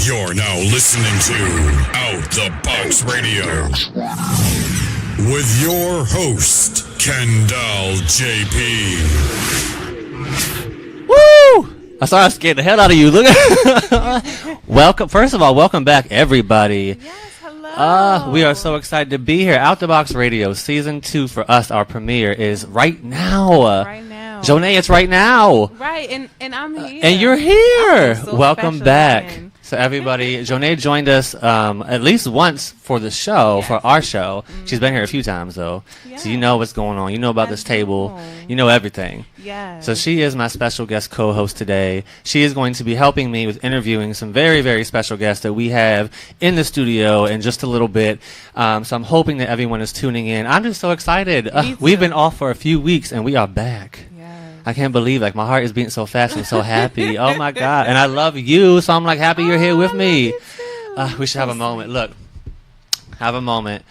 You're now listening to Out the Box Radio with your host, Kendall JP. Woo! I started scaring the hell out of you. Look at welcome. First of all, welcome back, everybody. Yes, hello. We are so excited to be here. Out the Box Radio Season 2 for us. Our premiere is right now. Right now. Jonay, it's right now. Right, and I'm here. And you're here. So Welcome back. again. So everybody, Jonay joined us at least once for the show, for our show. She's been here a few times, though. Yeah. So you know what's going on. You know about this table. You know everything. Yeah. So she is my special guest co-host today. She is going to be helping me with interviewing some very, very special guests that we have in the studio in just a little bit. So I'm hoping that everyone is tuning in. I'm just so excited. We've been off for a few weeks, and we are back. I can't believe, like, my heart is beating so fast. I'm so happy. Oh, my God. And I love you, so I'm, like, happy you're here with me. We should have a moment. Look, have a moment.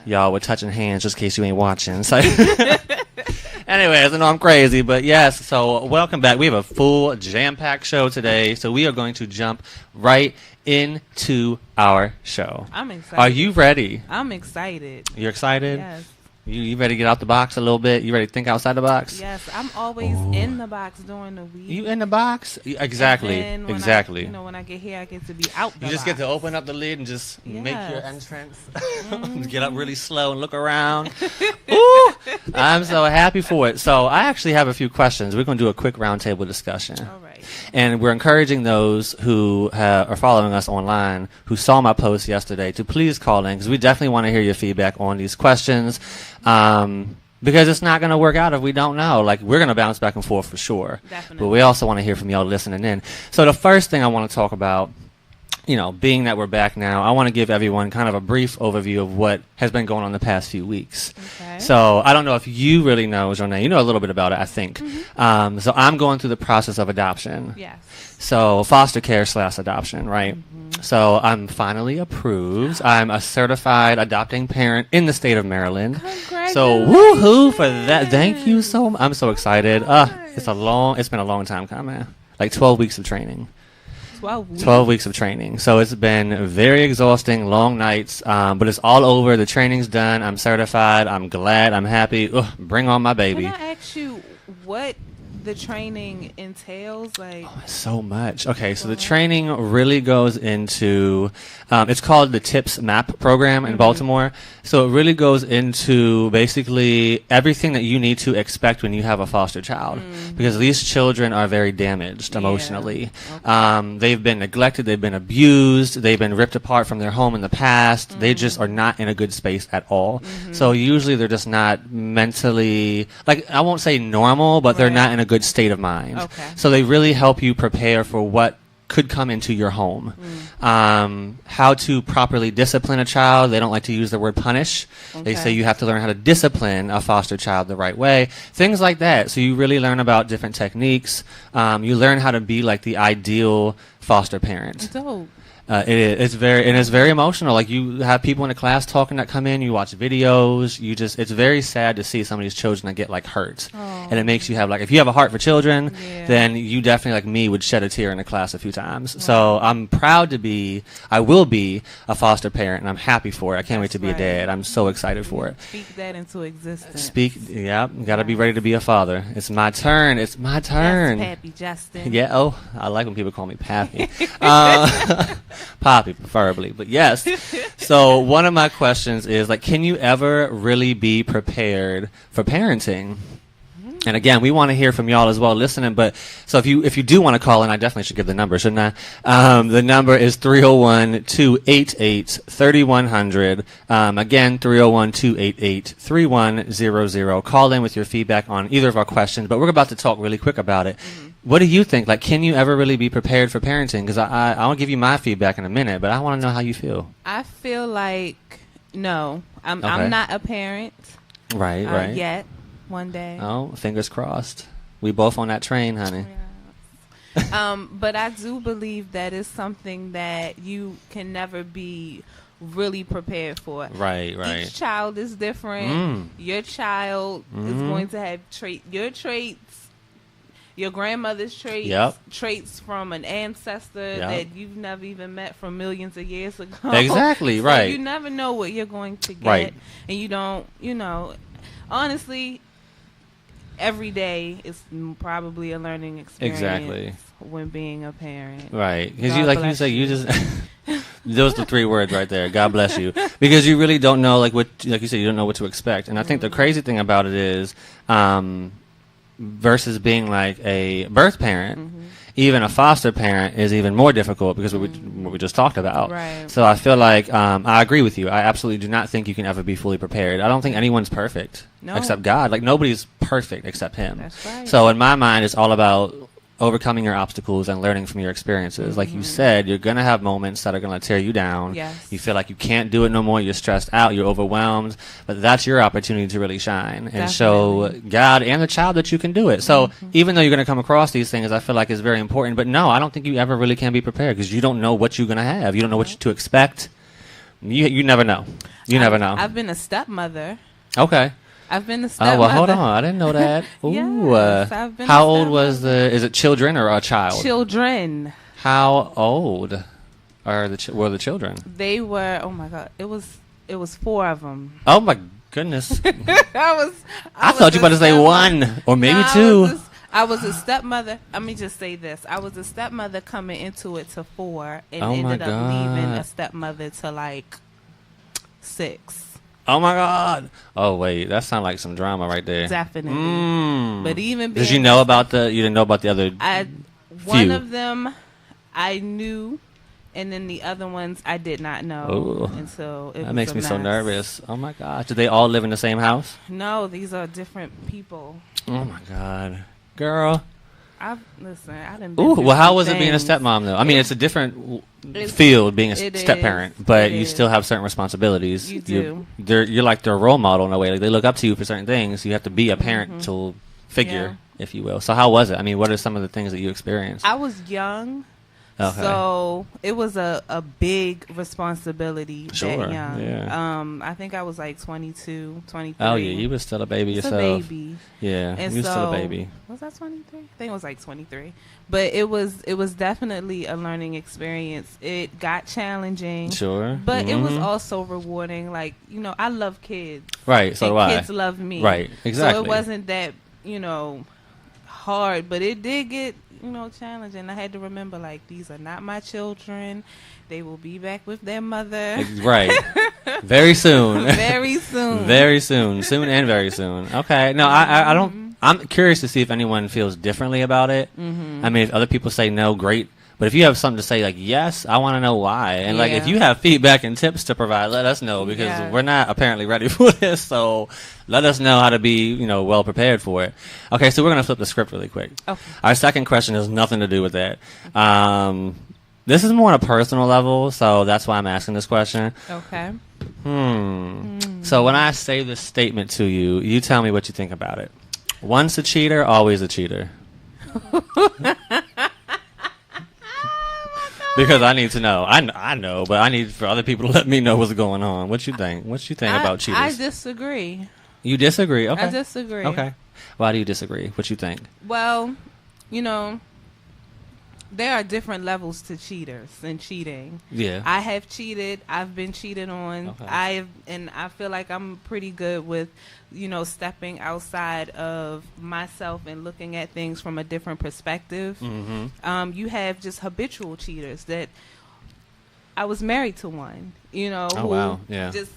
Y'all, we're touching hands just in case you ain't watching. So anyways, I know I'm crazy, but yes, so welcome back. We have a full jam-packed show today, so we are going to jump right into our show. I'm excited. Are you ready? I'm excited. You're excited? Yes. You ready to get out the box a little bit? You ready to think outside the box? Yes, I'm always in the box during the week. You in the box? Exactly. And then Exactly. when I get here, I get to be out the You just box. get to open up the lid and just make your Yes. entrance. Get up really slow and look around. Ooh, I'm so happy for it. So I actually have a few questions. We're going to do a quick roundtable discussion. All right. And we're encouraging those who are following us online, who saw my post yesterday, to please call in, because we definitely want to hear your feedback on these questions. Because it's not going to work out if we don't know. Like, we're going to bounce back and forth for sure. Definitely. But we also want to hear from y'all listening in. So the first thing I want to talk about, you know, being that we're back now, I want to give everyone kind of a brief overview of what has been going on the past few weeks. Okay. So I don't know if you really know, Jonay. You know a little bit about it, I think. So I'm going through the process of adoption. Yes. So foster care / adoption, right? So I'm finally approved. I'm a certified adopting parent in the state of Maryland. Congratulations. So woohoo for that. Thank you so much. I'm so excited. It's been a long time coming. Like 12 weeks of training. 12 weeks. 12 weeks of training. So it's been very exhausting, long nights, but it's all over. The training's done. I'm certified. I'm glad. I'm happy. Bring on my baby. Can I ask you what the training entails? Like, So much. Okay, so the training really goes into, it's called the TIPS MAP program in Baltimore. So it really goes into basically everything that you need to expect when you have a foster child. Because these children are very damaged emotionally. They've been neglected, they've been abused, they've been ripped apart from their home in the past. They just are not in a good space at all. So usually they're just not mentally, like, I won't say normal, but they're not in a good state of mind. Okay. So they really help you prepare for what could come into your home. How to properly discipline a child. They don't like to use the word punish. They say you have to learn how to discipline a foster child the right way. Things like that. So you really learn about different techniques. You learn how to be like the ideal foster parent. dope. It's very emotional. Like, you have people in the class talking that come in, you watch videos, it's very sad to see some of these children that get like hurt. And it makes you have, like, if you have a heart for children, then you definitely, like me, would shed a tear in the class a few times. So I'm proud I will be a foster parent, and I'm happy for it. I can't wait to be a dad. I'm so excited for it. Speak that into existence. Gotta be ready to be a father. It's my turn. It's my turn. Yes, Pappy Justin. Yeah, I like when people call me Pappy. Poppy, preferably, but yes. So one of my questions is, like, can you ever really be prepared for parenting? And again, we want to hear from y'all as well listening. But so if you do want to call in, I definitely should give the number, shouldn't I? The number is 301-288-3100. Again, 301-288-3100. Call in with your feedback on either of our questions. But we're about to talk really quick about it. What do you think? Like, can you ever really be prepared for parenting? Because I'll give you my feedback in a minute, but I want to know how you feel. I feel like no. I'm Okay. not a parent. Right. Yet. One day. Oh, fingers crossed. We both on that train, honey. But I do believe that is something that you can never be really prepared for. Right. Each child is different. Your child is going to have your traits. your grandmother's traits, Yep. traits from an ancestor Yep. that you've never even met from millions of years ago. Exactly, So right. you never know what you're going to get. Right. And you don't, honestly, every day is probably a learning experience. Exactly. When being a parent. Right. Because God you, like you bless say, you just... Those are the 3 words right there. God bless you. Because you really don't know, like you said, you don't know what to expect. And I think the crazy thing about it is, versus being like a birth parent, even a foster parent is even more difficult because what we just talked about. Right. So I feel like I agree with you. I absolutely do not think you can ever be fully prepared. I don't think anyone's perfect except God. Like nobody's perfect except Him. That's right. So in my mind, it's all about overcoming your obstacles and learning from your experiences. Like you said, you're going to have moments that are going to tear you down. Yes. You feel like you can't do it no more. You're stressed out. You're overwhelmed. But that's your opportunity to really shine and show God and the child that you can do it. So even though you're going to come across these things, I feel like it's very important. But no, I don't think you ever really can be prepared because you don't know what you're going to have. You don't know what to expect. You never know. You never know. I've been a stepmother. Okay. I've been a stepmother. Oh, well, hold on. I didn't know that. Ooh, Yes, I've been how a old was is it children or a child? Children. How old are were the children? They were, oh my God, it was 4 of them. Oh my goodness. I thought you were about to say 1 or maybe 2. I was a stepmother. Let me just say this. I was a stepmother coming into it to 4 and Oh my ended up leaving God. a stepmother to like 6. Oh my God. Oh wait, that sounds like some drama right there. Definitely. But even did you know about you didn't know about the other one few? of them I knew, and then the other ones I did not know Ooh. until it That was makes a me so mess. nervous. Oh my gosh. Did they all live in the same house? No, these are different people. Oh my God. Girl. I didn't. Ooh, well, how was it being a stepmom though? I mean, it's a different field being a step parent, but you still have certain responsibilities. You do. You're like their role model in a way. Like they look up to you for certain things. You have to be a parental figure, if you will. So how was it? I mean, what are some of the things that you experienced? I was young, Okay. so it was a big responsibility Sure, that young. yeah. I think I was like 22, 23. Oh yeah, you were still a baby Just yourself. a baby. Yeah, And you were still a baby. Was I 23? I think it was like 23. But it was definitely a learning experience. It got challenging. Sure. But it was also rewarding. Like, I love kids. Right, so and do I. kids love me. Right, exactly. So it wasn't that, hard, but it did get, challenging. I had to remember, like, these are not my children. They will be back with their mother. Right. Very soon. Very soon. Very soon. Soon and very soon. Okay. No, I don't. I'm curious to see if anyone feels differently about it. I mean, if other people say no, great. But if you have something to say, like, yes, I want to know why. And, like, if you have feedback and tips to provide, let us know because we're not apparently ready for this. So let us know how to be, well prepared for it. Okay, so we're going to flip the script really quick. Okay. Our second question has nothing to do with that. This is more on a personal level, so that's why I'm asking this question. Okay. So when I say this statement to you, you tell me what you think about it. Once a cheater, always a cheater. Because I need to know. I know, but I need for other people to let me know what's going on. What you think? What you think about cheaters? I disagree. You disagree? Okay. I disagree. Okay. Why do you disagree? What you think? Well, there are different levels to cheaters and cheating. Yeah. I have cheated. I've been cheated on. Okay. I feel like I'm pretty good with, stepping outside of myself and looking at things from a different perspective. Mm-hmm. You have just habitual cheaters that I was married to one, Oh, who wow. Yeah. just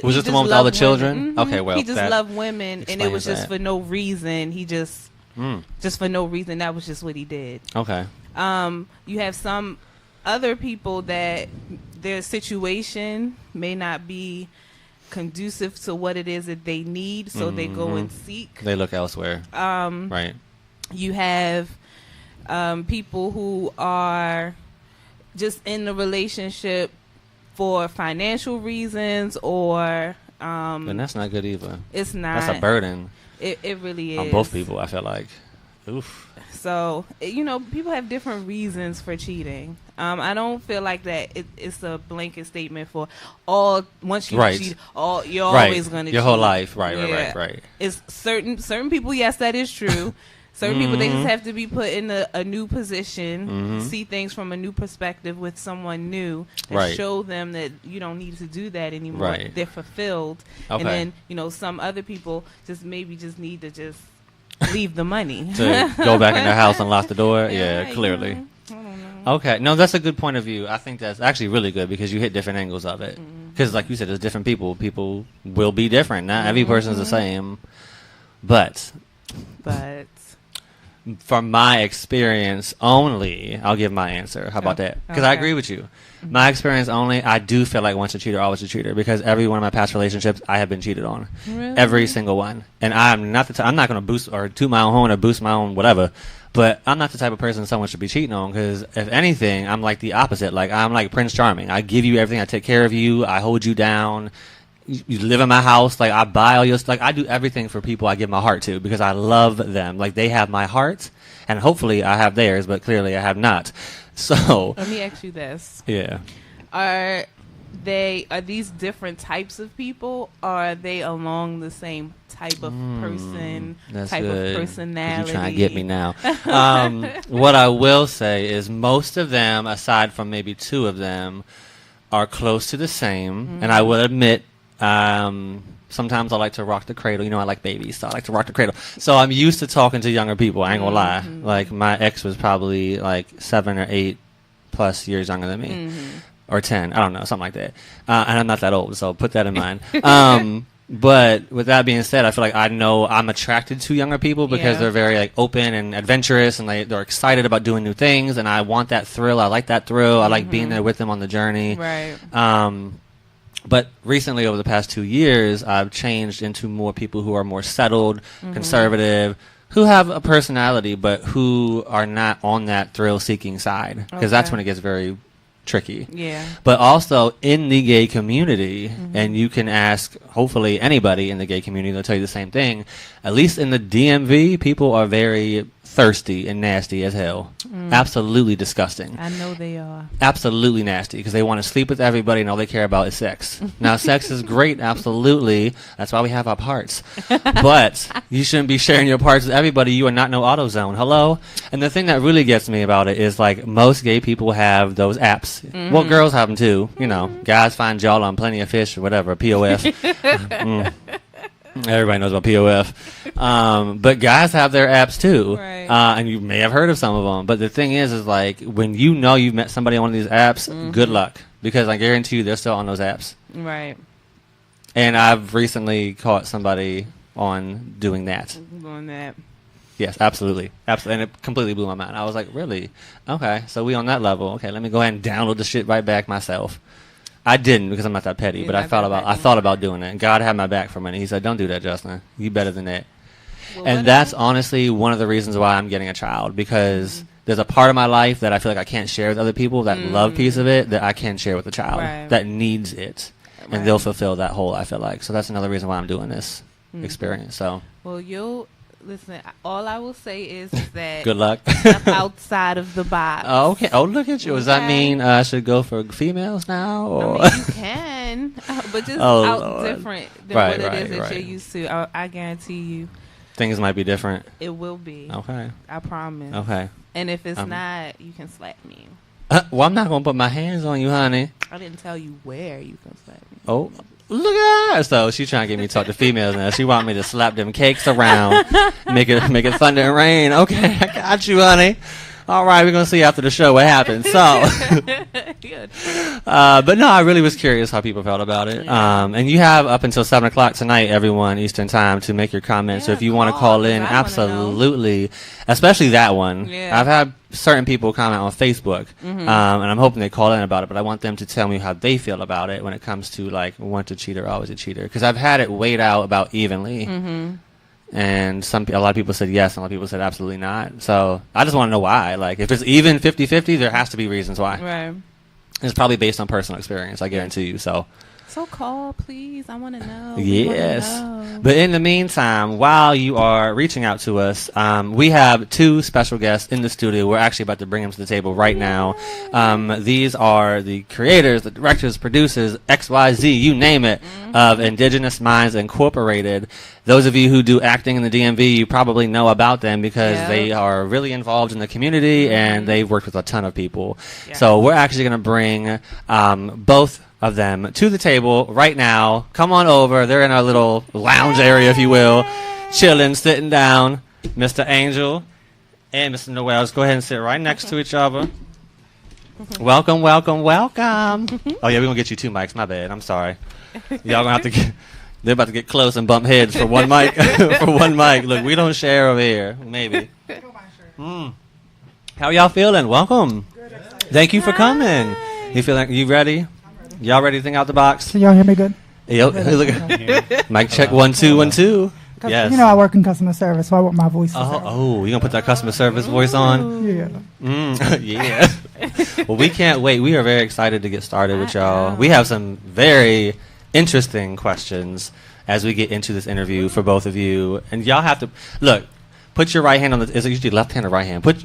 Was this the one with all the children? Mm-hmm. Okay, well. He just loved women, and it was just that. for no reason. He just for no reason. That was just what he did. Okay. You have some other people that their situation may not be conducive to what it is that they need, so they go and seek. They look elsewhere. Right. You have people who are just in the relationship for financial reasons or and that's not good either. It's not. That's a burden. It really is. On both people, I feel like. Oof. So, people have different reasons for cheating. I don't feel like that it's a blanket statement for all. Once you cheat, you're always going to cheat. Your whole life. Right. It's certain people, yes, that is true. Certain people, they just have to be put in a new position, see things from a new perspective with someone new, and show them that you don't need to do that anymore. Right. They're fulfilled. Okay. And then, some other people just maybe just need to just leave the money. To go back in their house and lock the door? Yeah, clearly. I don't know. Okay. No, that's a good point of view. I think that's actually really good because you hit different angles of it. Because like you said, there's different people. People will be different. Not every person's the same. But from my experience only, I'll give my answer. How about that? Because I agree with you. My experience only, I do feel like once a cheater, always a cheater. Because every one of my past relationships, I have been cheated on. Really? Every single one. And I'm not I'm not going to boost or toot my own horn or boost my own whatever. But I'm not the type of person someone should be cheating on. Because if anything, I'm like the opposite. Like I'm like Prince Charming. I give you everything. I take care of you. I hold you down. You live in my house. Like I buy all your stuff. Like I do everything for people I give my heart to because I love them. Like they have my heart, and hopefully I have theirs, but clearly I have not. So let me ask you this: yeah, are these different types of people? Or are they along the same type of person, type good. Of personality? You're trying to get me now. What I will say is most of them, aside from maybe two of them, are close to the same, and I will admit. Sometimes I like to rock the cradle. I like babies, so I like to rock the cradle. So I'm used to talking to younger people. I ain't gonna lie. Like my ex was probably like 7 or 8 plus years younger than me, or 10. I don't know, something like that. And I'm not that old, so put that in mind. But with that being said, I feel like I know I'm attracted to younger people because they're very like open and adventurous, and they're excited about doing new things. And I want that thrill. I like that thrill. I like being there with them on the journey. Right. But recently, over the past 2 years, I've changed into more people who are more settled, conservative, who have a personality, but who are not on that thrill-seeking side. Because that's when it gets very tricky. Yeah. But also in the gay community, and you can ask, hopefully, anybody in the gay community, they'll tell you the same thing. At least in the DMV, people are very thirsty and nasty as hell. Absolutely disgusting. I know they are. Absolutely nasty because they want to sleep with everybody and all they care about is sex. Now, sex is great, absolutely. That's why we have our parts. But you shouldn't be sharing your parts with everybody. You are not no AutoZone. Hello? And the thing that really gets me about it is like most gay people have those apps. Well, girls have them too. Guys find y'all on Plenty of Fish or whatever, POF. Everybody knows about POF. But guys have their apps too. Right. And you may have heard of some of them. But the thing is like when you've met somebody on one of these apps, good luck. Because I guarantee you they're still on those apps. Right. And I've recently caught somebody on doing that. Doing that. Yes, absolutely. Absolutely. And it completely blew my mind. I was like, really? Okay, so we on that level. Okay, let me go ahead and download the shit right back myself. I didn't because I'm not that petty, but I thought about doing it. And God had my back for a minute. He said, "Don't do that, Justin. You better than that." Well, and that's honestly one of the reasons why I'm getting a child because there's a part of my life that I feel like I can't share with other people, that love piece of it that I can share with a child that needs it, and they'll fulfill that hole. I feel like so that's another reason why I'm doing this experience. So well, listen, all I will say is that good luck. Step outside of the box. Oh, okay. Oh, look at you. Does that mean I should go for females now? Or? I mean, you can, but just out different than what it is that you're used to. I guarantee you. Things might be different. It will be. Okay. I promise. Okay. And if it's not, you can slap me. Well, I'm not going to put my hands on you, honey. I didn't tell you where you can slap me. Oh. Look at her. So she's trying to get me to talk to females now. She want me to slap them cakes around, make it thunder and rain. Okay, I got you, honey. All right, we're going to see after the show what happens. So, but no, I really was curious how people felt about it. And you have up until 7 o'clock tonight, everyone, Eastern time, to make your comments. So if you want to call in, absolutely, especially that one. Yeah. I've had certain people comment on Facebook, and I'm hoping they call in about it, but I want them to tell me how they feel about it when it comes to, like, once a cheater, always a cheater. Because I've had it weighed out about evenly. And a lot of people said yes, and a lot of people said absolutely not. So I just want to know why. Like, if it's even 50-50, there has to be reasons why. Right. It's probably based on personal experience, I guarantee you. So call, please. I want to know. Yes. But in the meantime, while you are reaching out to us, we have two special guests in the studio. We're actually about to bring them to the table right now. These are the creators, the directors, producers, XYZ, you name it, of Indigenous Minds Incorporated. Those of you who do acting in the DMV, you probably know about them because they are really involved in the community and they've worked with a ton of people. Yeah. So we're actually going to bring both of them to the table right now. Come on over. They're in our little lounge area, if you will, chilling, sitting down. Mr. Angel and Mr. Noel, go ahead and sit right next to each other. Welcome, welcome, welcome. Oh yeah, we're gonna get you two mics. My bad. I'm sorry. Y'all gonna have to get. They're about to get close and bump heads for one mic. For one mic. Look, we don't share over here. Maybe. How y'all feeling? Welcome. Thank you for coming. You feeling? You ready? Y'all ready to think out the box? Can y'all hear me good? Yep. Mic check 1 2 1 2. Yes. You know I work in customer service, so I want my voice to sound. Oh, you gonna put that customer service voice on? Yeah. Yeah. Well, we can't wait. We are very excited to get started with y'all. We have some very interesting questions as we get into this interview for both of you, and y'all have to look. Put your right hand on the. Is it usually left hand or right hand? Put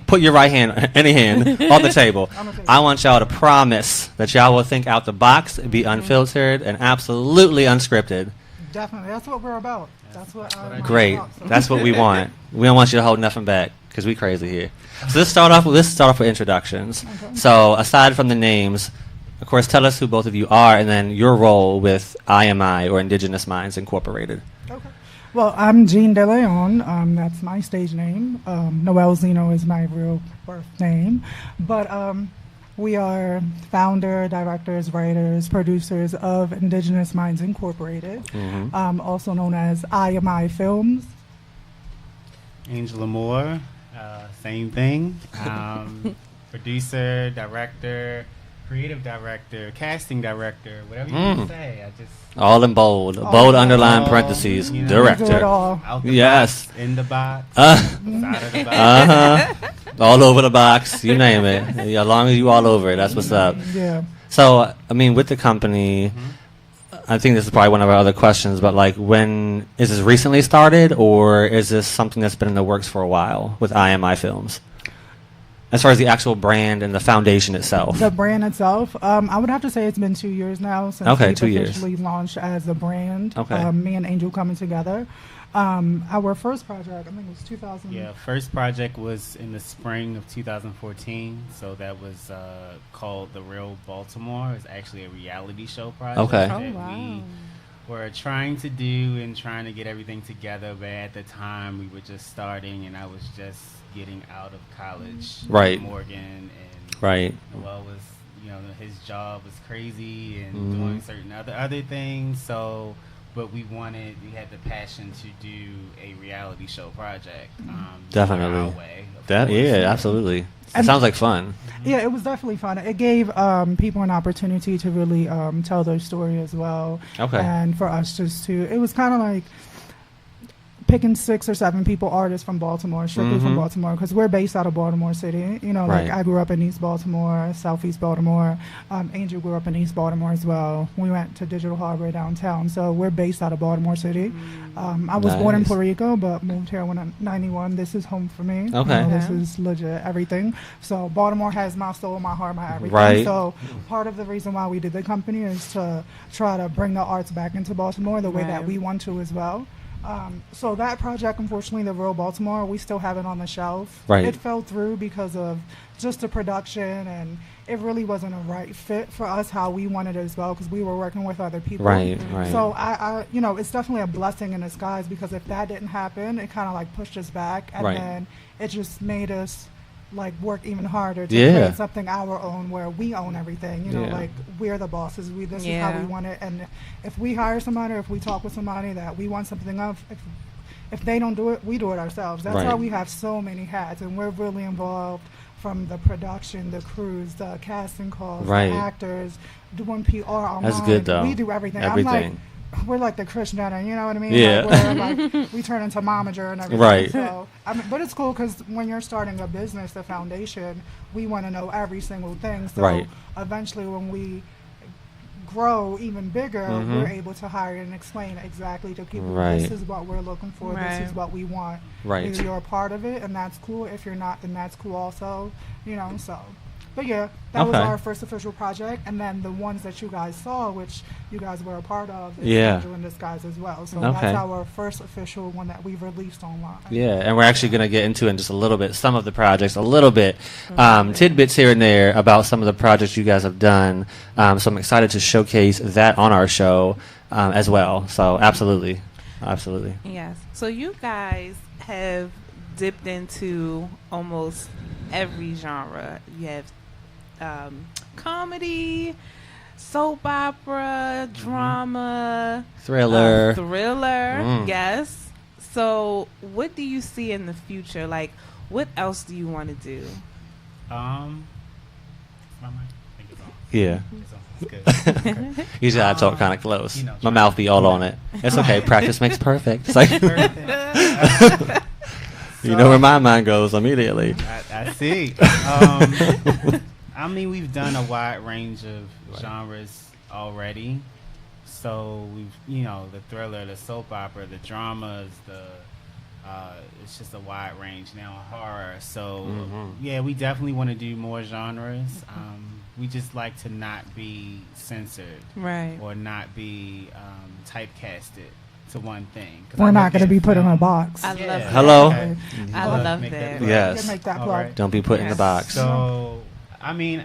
Put your right hand, any hand, on the table. I want y'all to promise that y'all will think out the box, be unfiltered, and absolutely unscripted. Definitely, that's what we're about. That's what. Great. That's what we want. We don't want you to hold nothing back because we crazy here. So let's start off with introductions. Okay. So aside from the names, of course, tell us who both of you are, and then your role with IMI or Indigenous Minds Incorporated. Okay. Well, I'm Jean De Leon. That's my stage name. Noel Zeno is my real birth name. But we are founder, directors, writers, producers of Indigenous Minds Incorporated, also known as IMI Films. Angela Moore, same thing. Producer, director, creative director, casting director, whatever you want to say. All in bold. Bold underline parentheses. You know, director. Out the yes. box, in the box. Side of the box. All over the box. You name it. As long as you all over it, that's what's up. Yeah. So, I mean, with the company, I think this is probably one of our other questions, but like, when is this recently started, or is this something that's been in the works for a while with IMI Films? As far as the actual brand and the foundation itself. The brand itself, I would have to say it's been 2 years now since we officially launched as a brand. Okay. Me and Angel coming together. Our first project, I think it was 2000. Yeah, first project was in the spring of 2014. So that was called The Real Baltimore. It's actually a reality show project that we were trying to do and trying to get everything together. But at the time, we were just starting, and I was just getting out of college. Right. Morgan and Noel was, his job was crazy and doing certain other things. So, but we had the passion to do a reality show project. Definitely. Our way, absolutely. It sounds like fun. Yeah, it was definitely fun. It gave people an opportunity to really tell their story as well. Okay. And for us it was kind of like picking 6 or 7 people, artists from Baltimore, strictly from Baltimore, because we're based out of Baltimore City. Like I grew up in East Baltimore, Southeast Baltimore. Angel grew up in East Baltimore as well. We went to Digital Harbor downtown, so we're based out of Baltimore City. I was born in Puerto Rico, but moved here when I'm 91. This is home for me. Okay. This is legit everything. So Baltimore has my soul, my heart, my everything. Right. So part of the reason why we did the company is to try to bring the arts back into Baltimore the way that we want to as well. So that project, unfortunately, The Real Baltimore, we still have it on the shelf. Right. It fell through because of just the production, and it really wasn't a right fit for us how we wanted it as well, because we were working with other people. Right. So I it's definitely a blessing in disguise, because if that didn't happen, it kind of like pushed us back, and then it just made us like work even harder to create something our own, where we own everything. Like we're the bosses. This is how we want it. And if we hire somebody, or if we talk with somebody that we want something of, if they don't do it, we do it ourselves. That's why we have so many hats, and we're really involved from the production, the crews, the casting calls, the actors, doing PR online. That's good though. We do everything. we're like the Kris Jenner, you know what I mean? Yeah. Like we turn into momager and everything. Right. So, but it's cool because when you're starting a business, the foundation, we want to know every single thing. So eventually when we grow even bigger, we're able to hire and explain exactly to people, this is what we're looking for, this is what we want. Either you're a part of it, and that's cool. If you're not, then that's cool also, you know, so. But yeah, that was our first official project, and then the ones that you guys saw, which you guys were a part of, is Angel in Disguise as well. So that's our first official one that we've released online. Yeah, and we're actually going to get into in just a little bit some of the projects, a little bit, tidbits here and there about some of the projects you guys have done. So I'm excited to showcase that on our show as well. So absolutely. Yes. So you guys have dipped into almost every genre. You have comedy, soap opera, drama, thriller. Yes. So what do you see in the future? Like, what else do you want to do? Yeah. It's good. Usually I talk kind of close. You know, my mouth be all on it. It's okay. Practice makes perfect. It's like you know where my mind goes immediately. I see. I mean, we've done a wide range of genres already. So we've, you know, the thriller, the soap opera, the dramas, it's just a wide range now, horror. So yeah, we definitely want to do more genres. We just like to not be censored, or not be typecasted to one thing. We're not going to be put in a box. I love that. Hello. Okay. I love that. Yes. Make that plug. Don't be put in the box. So, I mean,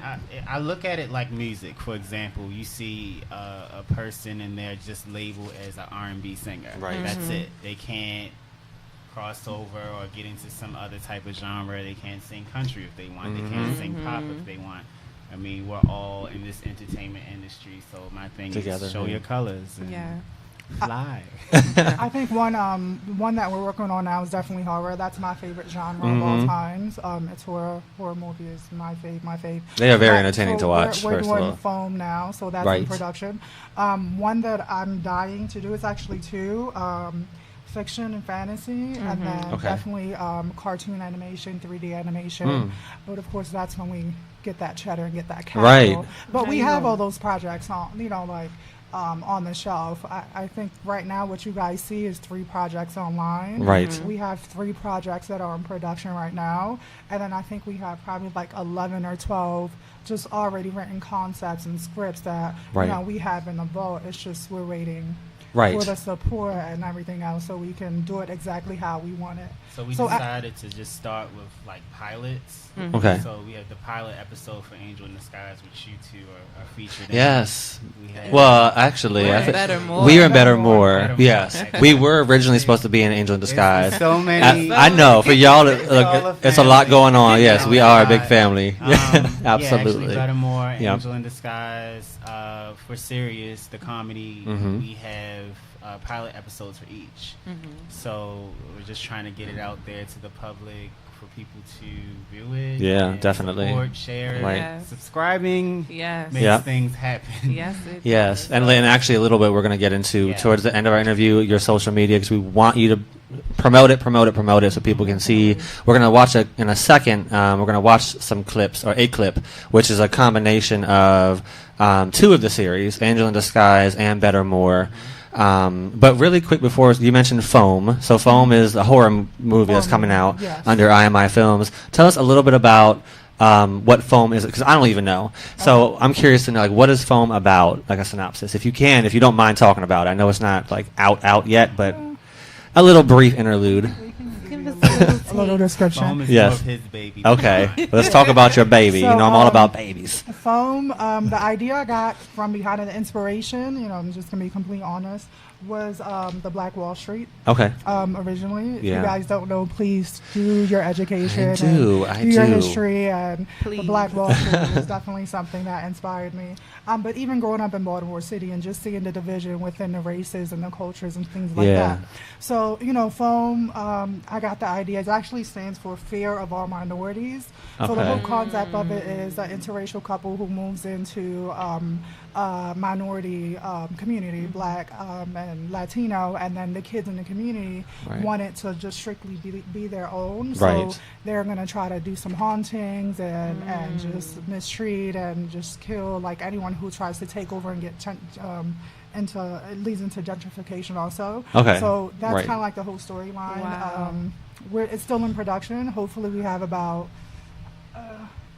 I look at it like music. For example, you see a person and they're just labeled as an R&B singer. Right. That's it. They can't cross over or get into some other type of genre. They can't sing country if they want. They can't sing pop if they want. I mean, we're all in this entertainment industry, so my thing is show your colors. And fly. I think one that we're working on now is definitely horror. That's my favorite genre of all times. It's horror. Horror movie is my fave. They are very entertaining to watch. We're doing foam now, so that's in production. One that I'm dying to do is actually two. Fiction and fantasy, and then definitely cartoon animation, 3D animation. But of course, that's when we get that cheddar and get that capital. Right. But we have all those projects on, you know, like on the shelf. I think right now what you guys see is 3 projects online. Right. We have 3 projects that are in production right now, and then I think we have probably like 11 or 12 just already written concepts and scripts that you know we have in the vault. It's just we're waiting for the support and everything else so we can do it exactly how we want it. So we decided to just start with like pilots. Okay. So we have the pilot episode for Angel in Disguise, which you two are featured in. Yes. Well, actually, we are in Better More. Yes. We were originally supposed to be in Angel in Disguise. So many. I know. For y'all, it's a lot going on. Yes, we are a big family. Absolutely. Better More, Angel in Disguise. For Serious, the comedy, we have pilot episodes for each. So we're just trying to get it out there to the public for people to view it. Yeah, definitely. Support, share, subscribing. Makes things happen. Yes, and actually a little bit we're going to get into towards the end of our interview your social media, because we want you to promote it so people can see. We're going to watch in a second. We're going to watch some clips, or a clip, which is a combination of 2 of the series, Angel in Disguise and Better More. But really quick, before you mentioned Foam. So Foam is a horror movie that's coming out under IMI Films. Tell us a little bit about what Foam is, because I don't even know. So I'm curious to know, like, what is Foam about? Like a synopsis, if you don't mind talking about it. I know it's not like out yet, but a little brief interlude. A little description. Foam is more of his baby. Okay, let's talk about your baby. So, I'm all about babies. Foam, the idea I got from behind it, the inspiration, I'm just going to be completely honest, was the Black Wall Street. Okay. Originally. If you guys don't know, please do your education. I do. Your history. And the Black Wall Street was definitely something that inspired me. But even growing up in Baltimore City and just seeing the division within the races and the cultures and things like that. So, Foam, I got the idea idea. It actually stands for Fear of All Minorities. So the whole concept of it is an interracial couple who moves into a minority community, Black and Latino, and then the kids in the community want it to just strictly be their own. So they're going to try to do some hauntings and just mistreat and just kill like anyone who tries to take over and get it leads into gentrification also. So that's kind of like the whole storyline. Wow. It's still in production. Hopefully we have about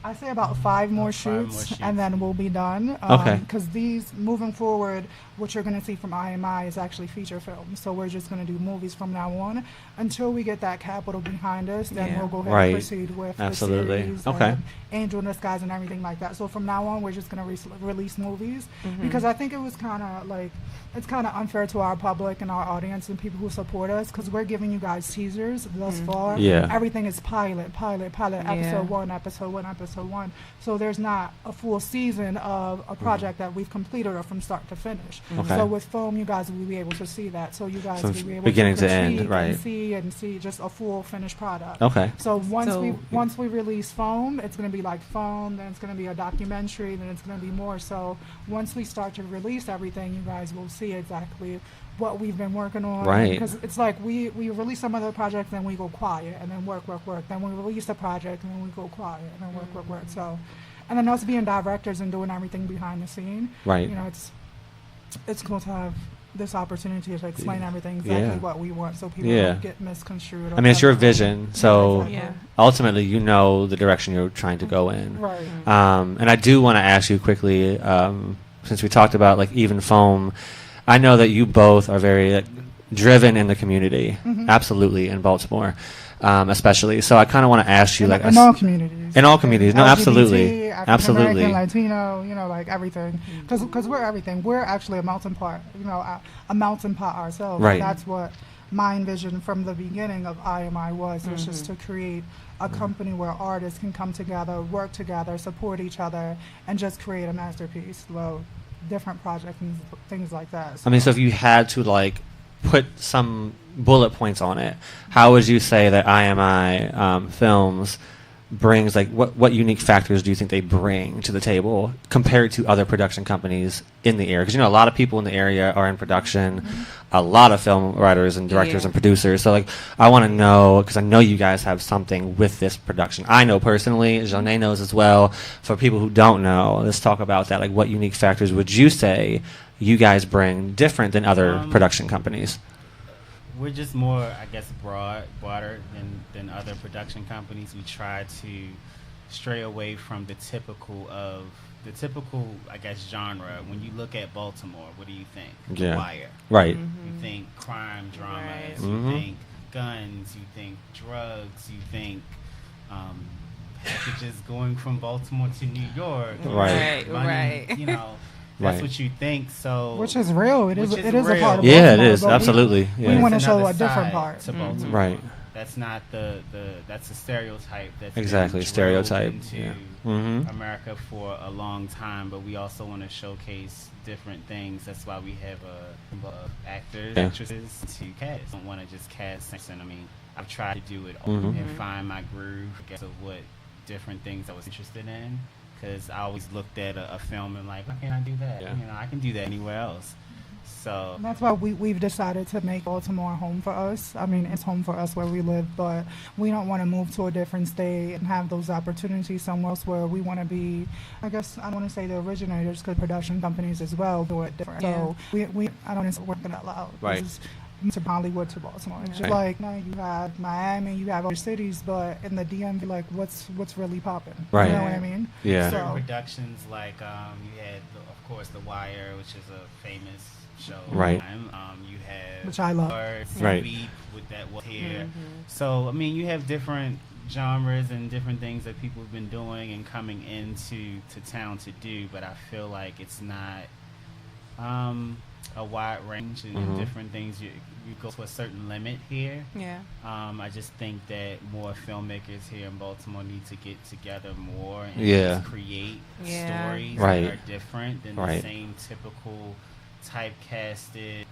I say about 5 more shoots, and then we'll be done. Because these, moving forward, what you're going to see from IMI is actually feature films. So we're just going to do movies from now on until we get that capital behind us. Then we'll go ahead and proceed with the series, Angel in the Skies, and everything like that. So from now on, we're just going to release movies because I think it was kind of like it's kind of unfair to our public and our audience and people who support us because we're giving you guys teasers thus far. Everything is pilot, episode 1, episode 1, episode 1. So there's not a full season of a project that we've completed or from start to finish. So with film, you guys will be able to see that. So you guys will be able beginning to end, and see just a full finished product. So once we release foam, it's going to be like foam, then it's going to be a documentary, then it's going to be more. So once we start to release everything, you guys will see exactly what we've been working on. Because it's like we release some other projects, then we go quiet, and then work. Then we release a project, and then we go quiet, and then work. So, and then us being directors and doing everything behind the scene. You know, it's cool to have this opportunity to explain everything exactly what we want, so people don't get misconstrued. I mean, it's your vision, so ultimately, you know the direction you're trying to go in. And I do want to ask you quickly, since we talked about like even foam. I know that you both are very driven in the community, absolutely, in Baltimore, especially. So I kind of want to ask you, in all communities. In all communities, no, LGBT, absolutely, absolutely, Latino, you know, like everything, because we're everything. We're actually a melting pot, you know, a melting pot ourselves. That's what my vision from the beginning of IMI was just to create a company where artists can come together, work together, support each other, and just create a masterpiece. Well, different projects and things like that. So. I mean, so if you had to like put some bullet points on it, how would you say that IMI films brings, like, what unique factors do you think they bring to the table compared to other production companies in the area? Because, you know, a lot of people in the area are in production, a lot of film writers and directors and producers. So, like, I want to know, because I know you guys have something with this production. I know personally, Janae knows as well. For people who don't know, let's talk about that. Like, what unique factors would you say you guys bring different than other production companies? We're just more, I guess, broader than other production companies. We try to stray away from the typical, I guess, genre. When you look at Baltimore, what do you think? The Wire. You think crime dramas. You think guns. You think drugs. You think packages going from Baltimore to New York. Money, you know. That's what you think. So, which is real. It is a part of Baltimore. Yeah, it is absolutely. We want to show a different part to Baltimore. Right. That's not that's a stereotype. That's exactly stereotype into America for a long time. But we also want to showcase different things. That's why we have actors, actresses to cast. Don't want to just cast. And I mean, I've tried to do it all and find my groove. I guess of what different things I was interested in. Because I always looked at a film and like, why can't I do that? You know, I can do that anywhere else. So and that's why we've decided to make Baltimore home for us. I mean, it's home for us where we live, but we don't want to move to a different state and have those opportunities somewhere else where we want to be. I guess I don't want to say the originators, because production companies as well do it different. So I don't want to work it out loud. To Hollywood to Baltimore. It's just like, now you have Miami, you have other cities, but in the DMV, like, what's really popping? You know what I mean? Yeah. Certain productions, like, you had, of course, The Wire, which is a famous show. You have... Which I love. Beat with that was here. So, I mean, you have different genres and different things that people have been doing and coming into town to do, but I feel like it's not... a wide range and different things. You go to a certain limit here. I just think that more filmmakers here in Baltimore need to get together more and just create stories that are different than the same typical typecasted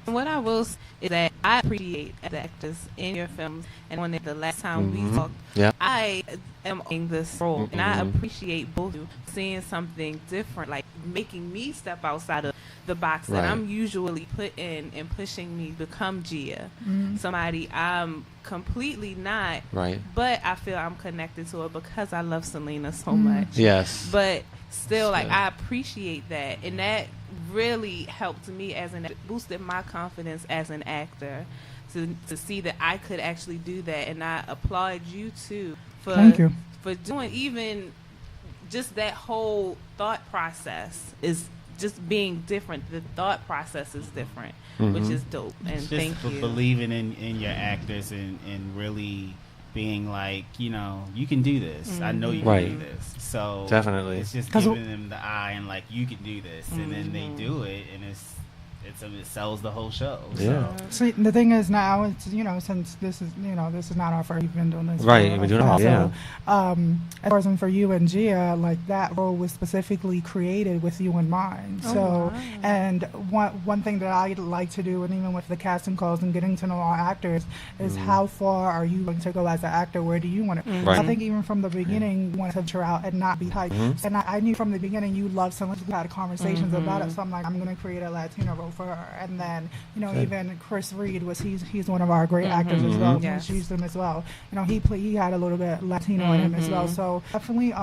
What I will say is that I appreciate the actors in your films, and when the last time we talked, I am in this role, and I appreciate both of you seeing something different, like making me step outside of the box that I'm usually put in and pushing me to become Gia, somebody I'm completely not, but I feel I'm connected to her because I love Selena so much. Yes, but still, like, I appreciate that, and that really helped me boosted my confidence as an actor to see that I could actually do that. And I applaud you too for doing even just that whole thought process is just being different. The thought process is different, which is dope. And just thank you. Believing in your actors and really being like, you know, you can do this. I know you can do this. So definitely, it's just giving them the eye and like, you can do this, and then they do it, and it sells the whole show. Yeah. So the thing is now, it's, you know, since this is not our first, we've been doing this. Right, we've been doing it all. Yeah. As far as for you and Gia, like that role was specifically created with you in mind. And one thing that I like to do, and even with the casting calls and getting to know our actors, is how far are you going to go as an actor? Where do you want to? I think even from the beginning, you want to venture out and not be hyped. And I knew from the beginning you loved someone. We had conversations about it, so I'm like, I'm going to create a Latino role for her. And then, you know, even Chris Reed he's one of our great actors as well. Yes. She's them as well. You know, he had a little bit Latino in him as well. So definitely,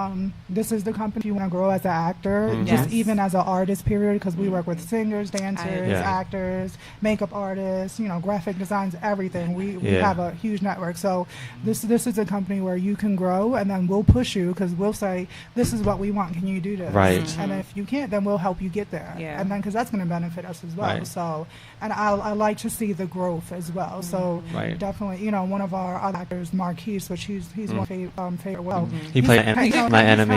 this is the company you want to grow as an actor, just even as an artist. Period, because we work with singers, dancers, actors, makeup artists, you know, graphic designs, everything. We have a huge network. So this is a company where you can grow, and then we'll push you because we'll say, this is what we want. Can you do this? Right. And if you can't, then we'll help you get there. Yeah. And then because that's going to benefit us as well. So, and I like to see the growth as well. So definitely, you know, one of our other actors, Marquise, which he's one of my favorite. Well, he played my enemy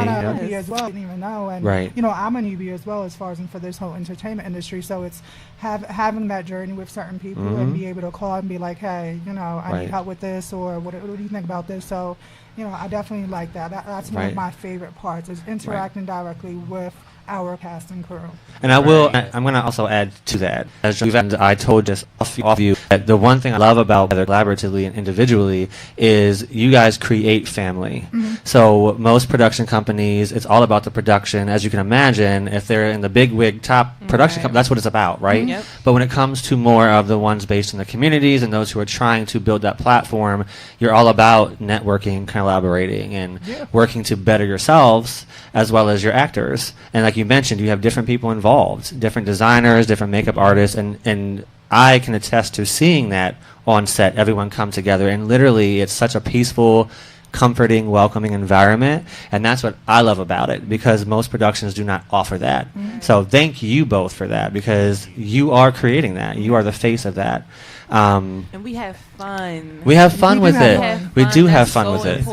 as well. I didn't even know. And you know, I'm a newbie as well as far as for this whole entertainment industry. So it's having that journey with certain people and be able to call and be like, hey, you know, I need help with this, or what do you think about this? So, you know, I definitely like that. That's one of my favorite parts, is interacting directly with our cast and crew. And I'm going to also add to that, as I told just off you, that the one thing I love about whether collaboratively and individually is you guys create family. So most production companies, it's all about the production. As you can imagine, if they're in the big wig top production company, that's what it's about, right? But when it comes to more of the ones based in the communities and those who are trying to build that platform, you're all about networking, collaborating, and working to better yourselves as well as your actors. And like you mentioned, you have different people involved, different designers, different makeup artists, and I can attest to seeing that on set, everyone come together, and literally it's such a peaceful, comforting, welcoming environment, and that's what I love about it, because most productions do not offer that. So thank you both for that, because you are creating that. You are the face of that. And we have fun. We have fun with it. We do have fun with it.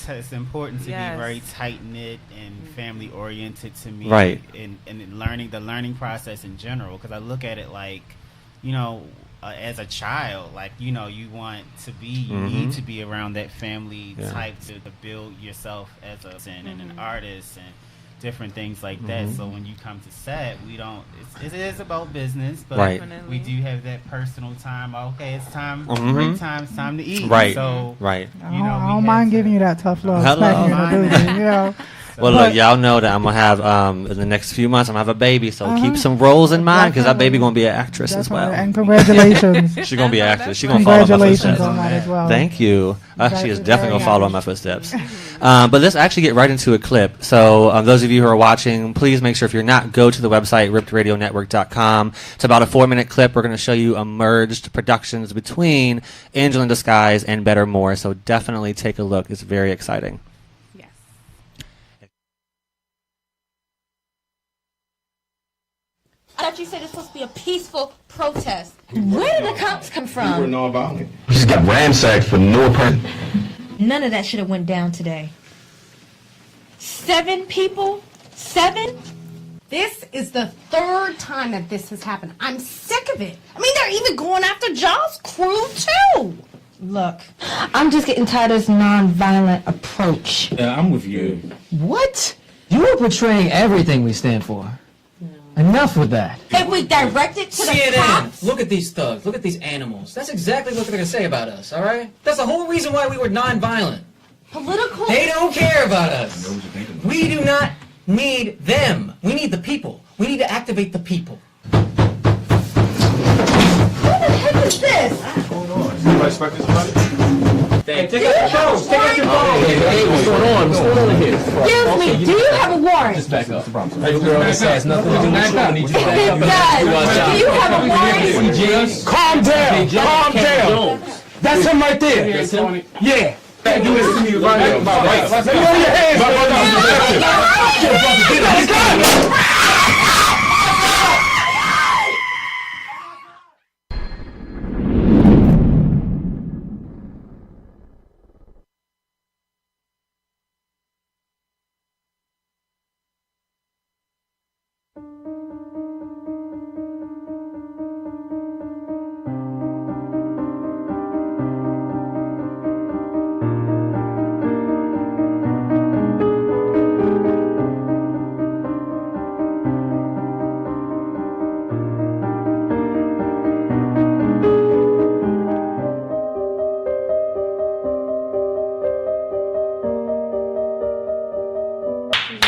It's important to be very tight-knit and family-oriented to me. Right. And the learning process in general, because I look at it like, you know, as a child, like, you know, you need to be around that family type to build yourself as a person and an artist and different things like that. So when you come to set, it is about business, but we do have that personal time. Okay, it's time, break time, it's time to eat. Right. So, right. You know, I don't mind giving you that tough love. You know. Well, look, y'all know that I'm going to have, in the next few months, I'm going to have a baby, so keep some roles in mind, because that baby going to be an actress as well. And congratulations. She's going to be an actress. She's going to follow my footsteps. Congratulations on that as well. Thank you. She is definitely going to follow my footsteps. But let's actually get right into a clip. So those of you who are watching, please make sure, if you're not, go to the website, rippedradionetwork.com. It's about a 4-minute clip. We're going to show you a merged productions between Angel in Disguise and Better More, so definitely take a look. It's very exciting. I thought you said it's supposed to be a peaceful protest. Where did the cops come from? We were nonviolent. We just got ransacked for no purpose. None of that should have went down today. 7 people? 7? This is the 3rd time that this has happened. I'm sick of it. I mean, they're even going after Jaws' crew, too. Look, I'm just getting tired of this nonviolent approach. Yeah, I'm with you. What? You are portraying everything we stand for. Enough with that. It If we direct it to the CNN, cops? look at these thugs. Look at these animals. That's exactly what they're going to say about us, all right? That's the whole reason why we were nonviolent. Political? They don't care about us. We do not need them. We need the people. We need to activate the people. What the heck is this? What's going on? Somebody expecting somebody? Hey, take out your phone. Take out your phone. Hey, what's going on? What's going on here? Excuse me, do you have a warrant? Just back up. Hey, girl, this has nothing to do with you. I need you to back It up. does. Do you have a warrant? Calm down. Calm down. That's him right there. Yeah. Hey, do this to me right now. Let me on your hands.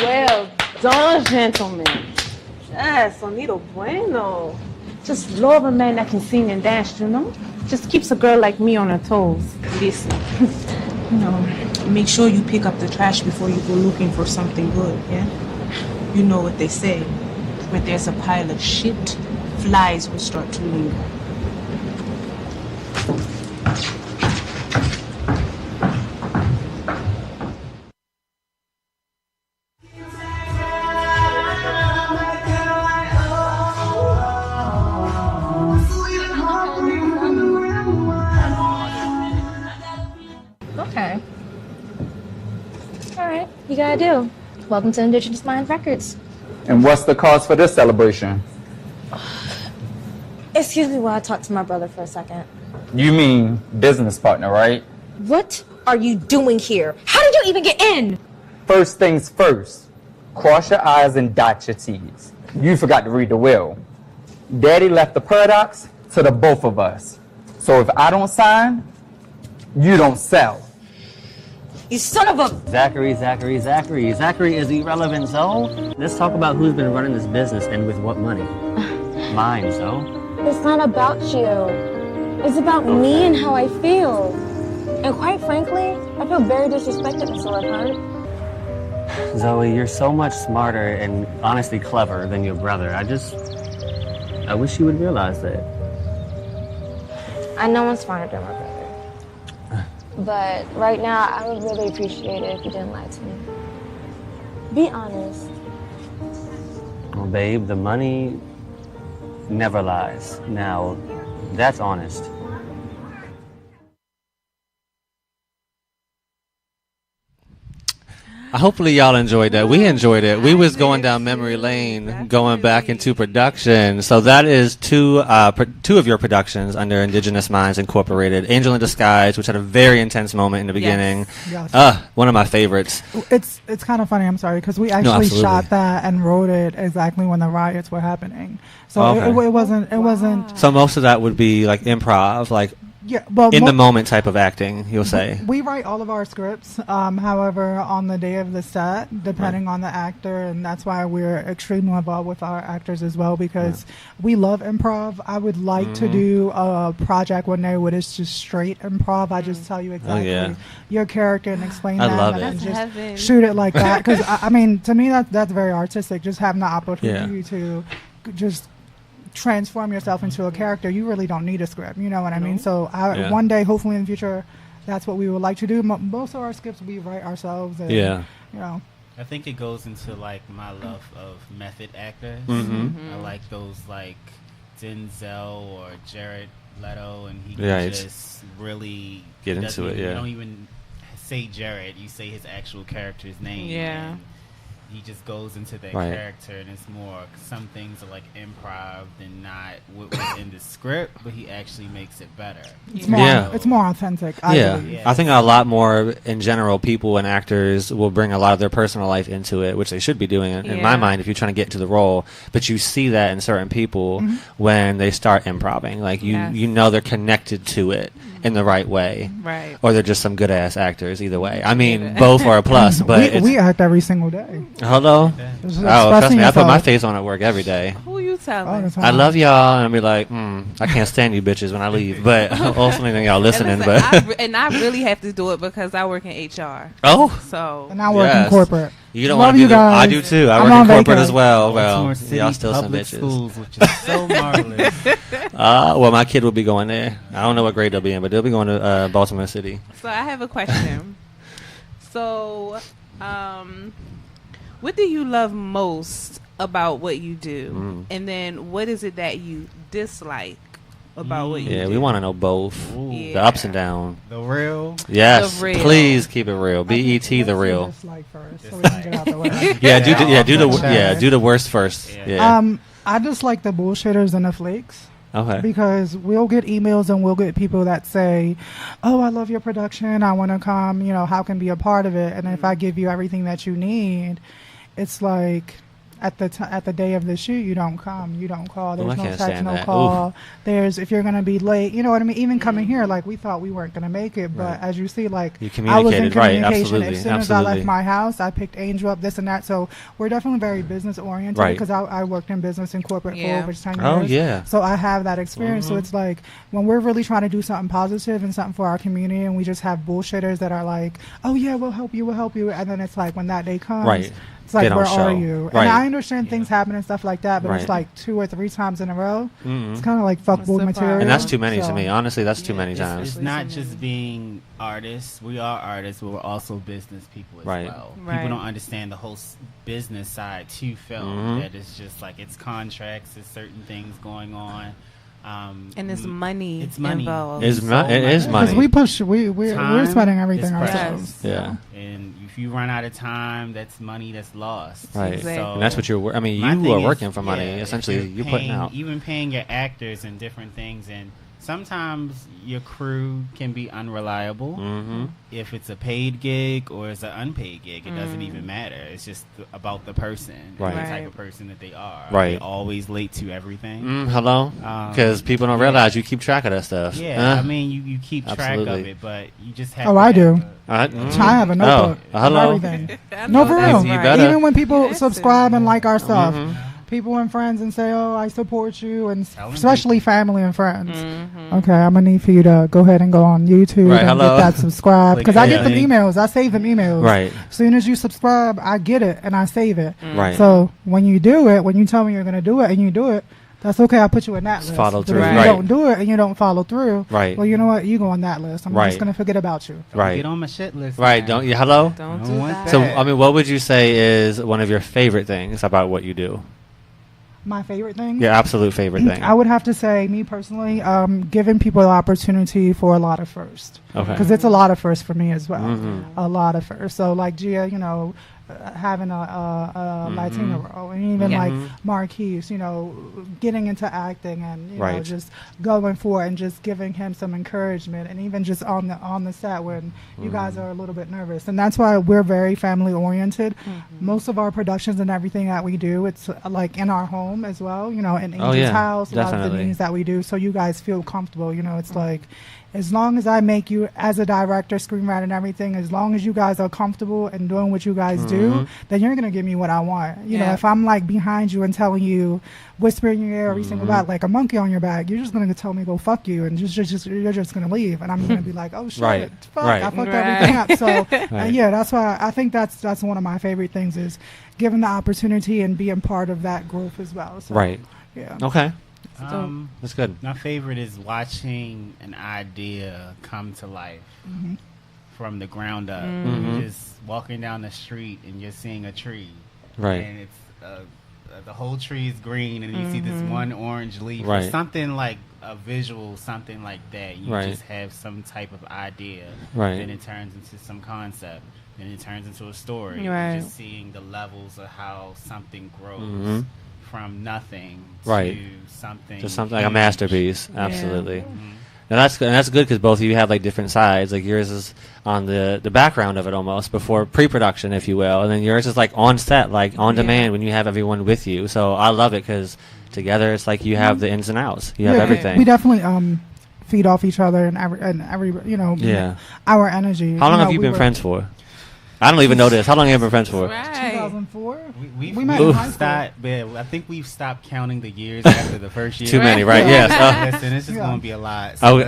Well done, gentlemen. Yes, sonido bueno. Just love a man that can sing and dance, you know? Just keeps a girl like me on her toes. Listen, make sure you pick up the trash before you go looking for something good, yeah? You know what they say. Where there's a pile of shit, flies will start to linger. Okay. All right, you gotta do. Welcome to Indigenous Minds Records. And what's the cause for this celebration? Excuse me while I talk to my brother for a second. You mean business partner, right? What are you doing here? How did you even get in? First things first. Cross your I's and dot your T's. You forgot to read the will. Daddy left the paradox to the both of us. So if I don't sign, you don't sell. You son of a... Zachary is irrelevant, Zoe. Let's talk about who's been running this business and with what money. Mine, Zoe. It's not about you. It's about me and how I feel. And quite frankly, I feel very disrespected, Mr. Lockhart. Zoe, you're so much smarter and honestly clever than your brother. I wish you would realize that. I know I'm smarter than my brother. But right now, I would really appreciate it if you didn't lie to me. Be honest. Well, babe, the money never lies. Now, that's honest. Hopefully y'all enjoyed that. We enjoyed it. We was going down memory lane, going back into production. So that is two of your productions under Indigenous Minds Incorporated. Angel in Disguise, which had a very intense moment in the beginning. Yes. One of my favorites. It's kind of funny, I'm sorry, because we actually shot that and wrote it exactly when the riots were happening. So it wasn't. So most of that would be like improv, like yeah, well, in the moment type of acting, you'll say. We write all of our scripts. However, on the day of the set, depending on the actor, and that's why we're extremely involved with our actors as well, because we love improv. I would like to do a project one day where it's just straight improv. I just tell you exactly your character and explain that and just shoot it like that. Because I mean, to me, that's very artistic. Just having the opportunity to just transform yourself into a character. You really don't need a script, you know what I mean? So one day, hopefully in the future, that's what we would like to do. Most of our scripts we write ourselves, and you know, I think it goes into like my love of method actors. I like those like Denzel or Jared Leto, and he can just really get into it. You don't even say Jared, you say his actual character's name. Yeah. he just goes into that Right. character, and it's more, some things are like improv and not what was in the script, but he actually makes it better. It's more, it's more authentic. I believe. I think a lot more in general, people and actors will bring a lot of their personal life into it, which they should be doing in my mind if you're trying to get into the role. But you see that in certain people when they start improving, like you know they're connected to it in the right way, right? Or they're just some good ass actors. Either way, I mean, both are a plus. But we act every single day. Hello. Oh, trust me, I put my face on at work every day. Who you telling? I love y'all, and I'll be like, I can't stand you bitches when I leave. But ultimately, y'all listening. Listen, but I really have to do it because I work in HR. Oh, so and I work in corporate. You don't want to do that. I do too. I work in corporate as well. Well, y'all still some bitches. Schools, which is so marvelous. Well, my kid will be going there. I don't know what grade they'll be in, but they'll be going to Baltimore City. So I have a question. So, what do you love most about what you do? And then what is it that you dislike about what you do? Yeah, we want to know both. The ups and downs. The real? Yes. The real. Please keep it real. BET the real. Dislike first, so we can get out the way. Do the worst first. Yeah. I just like the bullshitters and the flakes. Okay. Because we'll get emails and we'll get people that say, "Oh, I love your production. I want to come. You know, how can be a part of it?" And if I give you everything that you need, it's like at the day of the shoot, you don't come, you don't call. There's no text, no call. Oof. There's if you're gonna be late, you know what I mean. Even coming here, like we thought we weren't gonna make it, but as you see, like I was in communication. As soon as I left my house, I picked Angel up, this and that. So we're definitely very business oriented because I worked in business and corporate for over 10 years. Oh yeah. So I have that experience. So it's like when we're really trying to do something positive and something for our community, and we just have bullshitters that are like, "Oh yeah, we'll help you," and then it's like when that day comes. It's like, where are you? Right. And I understand things happen and stuff like that, but it's like 2 or 3 times in a row. It's kind of like fuckboy material. And that's too many to me. Honestly, that's too many times. It's not just being artists. We are artists, but we're also business people as well. People don't understand the whole business side to film. That it's just like it's contracts, there's certain things going on. And it's money. It's money involved. It is money. Because we push, we're spending everything ourselves. Yeah. And if you run out of time, that's money that's lost. Right. Exactly. So and that's what you're. I mean, you are working for money. Essentially, you're putting out. Even paying your actors and different things, and sometimes your crew can be unreliable. If it's a paid gig or it's an unpaid gig, it doesn't even matter. It's just about the person, and the type of person that they are. Right. They're always late to everything. Hello? Because people don't realize you keep track of that stuff. Yeah, I mean, you keep track of it, but you just have I do. I have a notebook of everything. No, for real. Even when people subscribe and like our stuff, people and friends and say, "Oh, I support you," and especially family and friends. Okay, I'm gonna need for you to go ahead and go on YouTube and get that subscribe, because I get them emails. I save them emails. Right. As soon as you subscribe, I get it and I save it. Right. So when you do it, when you tell me you're gonna do it and you do it, that's okay. I'll put you in that list. Follow through. But if you don't do it and you don't follow through, well, you know what? You go on that list. I'm just gonna forget about you. Don't get on my shit list. Right. Man. Don't you? Hello. Don't do that. So I mean, what would you say is one of your favorite things about what you do? My favorite thing? Your absolute favorite thing? I would have to say, me personally, giving people the opportunity for a lot of firsts. Okay. Because it's a lot of firsts for me as well. A lot of firsts. So like Gia, you know, having a Latino role, and even like Marquise, you know, getting into acting and you know just going for it and just giving him some encouragement, and even just on the set when you guys are a little bit nervous, and that's why we're very family oriented. Most of our productions and everything that we do, it's like in our home as well, you know, in Angel's house. A lot of the meetings that we do, so you guys feel comfortable. You know, it's like, as long as I make you, as a director, screenwriter, and everything, as long as you guys are comfortable and doing what you guys do, then you're gonna give me what I want. You know, if I'm like behind you and telling you, whispering in your ear every single back, like a monkey on your back, you're just gonna tell me go fuck you, and you're just gonna leave, and I'm gonna be like, oh shit, fuck, I fucked everything up. So yeah, that's why I think that's one of my favorite things, is giving the opportunity and being part of that growth as well. So, yeah. Okay. That's good. My favorite is watching an idea come to life from the ground up. Just walking down the street and you're seeing a tree, and it's the whole tree is green, and you see this one orange leaf, or something like a visual, something like that. You just have some type of idea, then it turns into some concept. and it turns into a story. Right. Just seeing the levels of how something grows from nothing right. to something. To something like a masterpiece. Absolutely. Yeah. And that's good because both of you have like different sides. Like yours is on the background of it almost before pre-production, if you will, and then yours is like on set, like on demand when you have everyone with you. So I love it because together it's like you have the ins and outs. You have everything. We definitely feed off each other and every our energy. How long have you been friends for? I don't even know this. How long have you been friends for? Right. 2004. We met in high school. But I think we've stopped counting the years after the first year. Too many, right? Yes. Listen, it's just going to be a lot. So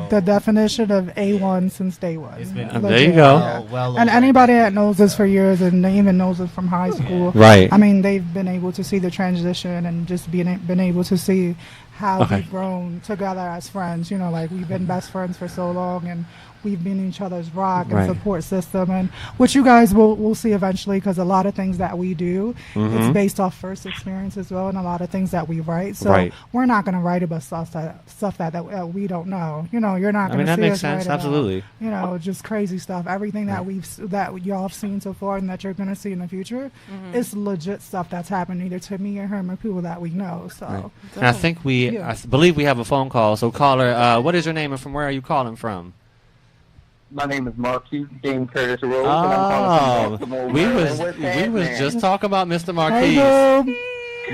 the definition of A1 since day one. It's been there you go. And anybody that knows us for years and even knows us from high school, right? I mean, they've been able to see the transition and just been able to see how we've grown together as friends. You know, like we've been best friends for so long, and we've been each other's rock and support system, and which you guys will see eventually, because a lot of things that we do, it's based off first experience as well, and a lot of things that we write. So we're not going to write about stuff that we don't know. You know, you're not going to see that makes us sense. write Absolutely. about, you know, just crazy stuff. Everything that y'all have seen so far and that you're going to see in the future is legit stuff that's happened either to me or him or people that we know. So and I think I believe we have a phone call. So caller, what is your name and from where are you calling from? My name is Marquis James Curtis Rose, and I'm calling from Baltimore. We was just talking about Mr. Marquis.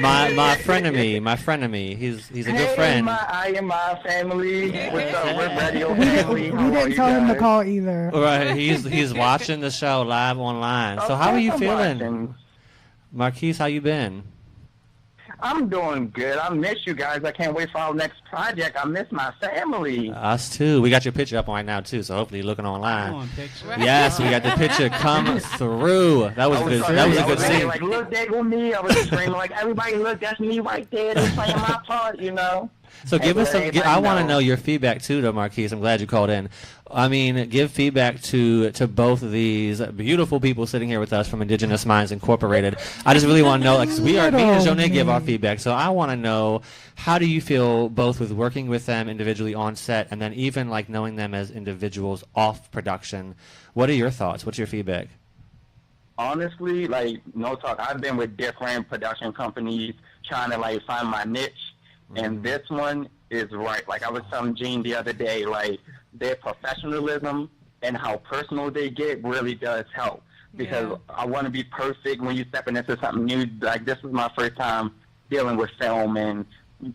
My frenemy. He's a good friend. I am my family. What's up? We're radio family. We didn't tell him to call either. Right, he's watching the show live online. So how are you feeling, Marquis? How you been? I'm doing good. I miss you guys. I can't wait for our next project. I miss my family. Us too. We got your picture up right now too, so hopefully you're looking online. Yes, we got the picture come through. That was good. That was a good scene. Like, look, there go me. I was screaming like, everybody, look, that's me right there. They're playing my part, you know. So give us some. I want to know your feedback too, though, Marquise. I'm glad you called in. I mean, give feedback to both of these beautiful people sitting here with us from Indigenous Minds Incorporated. I just really want to know, like, 'cause me and Jonay give our feedback, so I want to know, how do you feel both with working with them individually on set, and then even like knowing them as individuals off production? What are your thoughts? What's your feedback? Honestly, like, no talk. I've been with different production companies trying to like find my niche. And this one is right. Like I was telling Gene the other day, like their professionalism and how personal they get really does help. Because I want to be perfect when you're stepping into something new. Like this was my first time dealing with film, and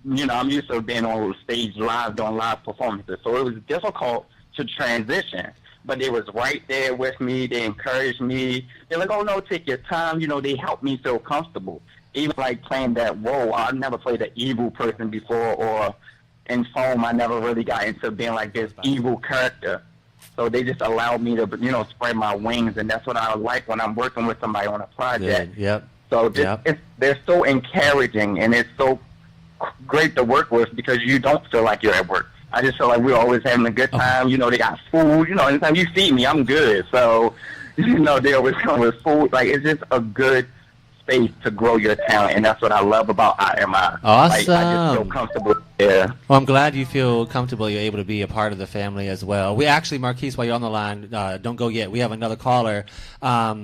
you know I'm used to being on stage live, doing live performances. So it was difficult to transition. But they was right there with me. They encouraged me. They're like, "Oh no, take your time." You know, they helped me feel comfortable. Even like playing that role, I never played an evil person before, or in film, I never really got into being like this evil character. So they just allowed me to, you know, spread my wings, and that's what I like when I'm working with somebody on a project. Yep. So they're so encouraging, and it's so great to work with because you don't feel like you're at work. I just feel like we're always having a good time. You know, they got food. You know, anytime you feed me, I'm good. So, you know, they always come with food. Like, it's just a good space to grow your talent, and that's what I love about IMI. Awesome. Like, I just feel comfortable there. Well, I'm glad you feel comfortable. You're able to be a part of the family as well. We actually, Marquise, while you're on the line, don't go yet. We have another caller,